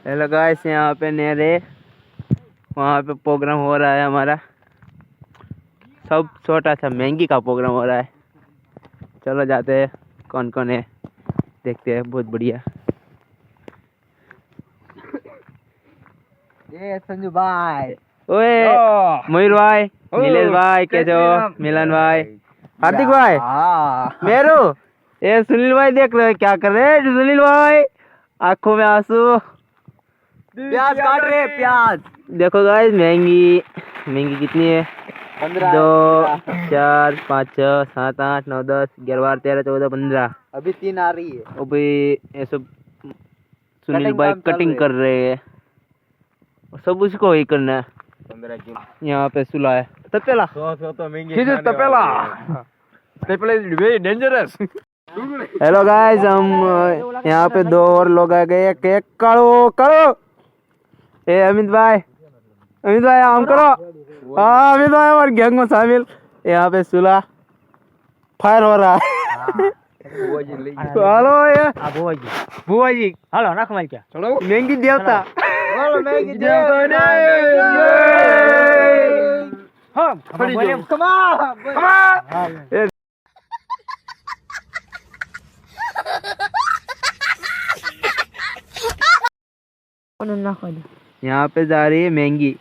Hello guys, यहाँ पे नेरे वहाँ पे प्रोग्राम हो रहा है हमारा। सब छोटा सा महंगी का प्रोग्राम हो रहा है। चलो जाते हैं, कौन कौन है देखते हैं। बहुत बढ़िया। ये संजू भाई, ओए मयूर भाई, नीलेश भाई, कैसे हो? मिलन भाई, हार्दिक भाई, मेरू, ये सुनील भाई देख रहे हो क्या कर रहे हैं? सुनील भाई आंखों में आंसू। प्याज काट रहे, प्याज। देखो गाइस, महंगी महंगी कितनी है? 2 4 5 6 7 8 9 10 11 12 13 14 15। अभी 3 आ रही है। अभी ये सब सुनील भाई कटिंग कर रहे हैं। सब उसको ही करना है। 15 किलो यहाँ पे सुला है तपेला। तो महंगी तपेला is very dangerous. Hello guys, हम यहाँ पे 2 और लोग आ गए। एक करो करो। ए अमित भाई आम करो। हाँ अमित भाई हमारे गैंग में शामिल। यहाँ पे सुला फायर हो रहा है। हेलो ये बुआ जी, हेलो ना कमाल क्या महंगी देवता। महंगी देवता यहाँ पे जा रही है महंगी।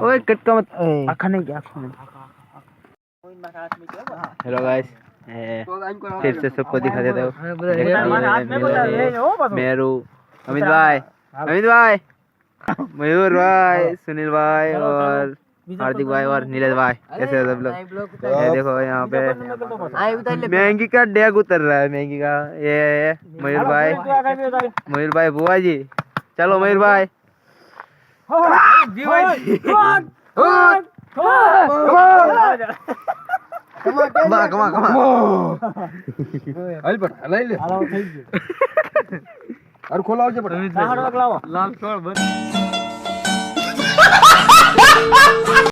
ओए कटका मत, आखा नहीं क्या। हेलो गाइस, फिर से सबको दिखा देता हूँ। मेरू, अमित भाई, मयूर भाई, सुनील भाई और हार्दिक भाई और नीलेश भाई, कैसे हो सब लोग? ये देखो यहाँ पे महंगी का डेग उतर रहा है। महंगी का ये मयूर भाई बुआ जी। चलो मयूर भाई, कमा और खोला लाल छोड़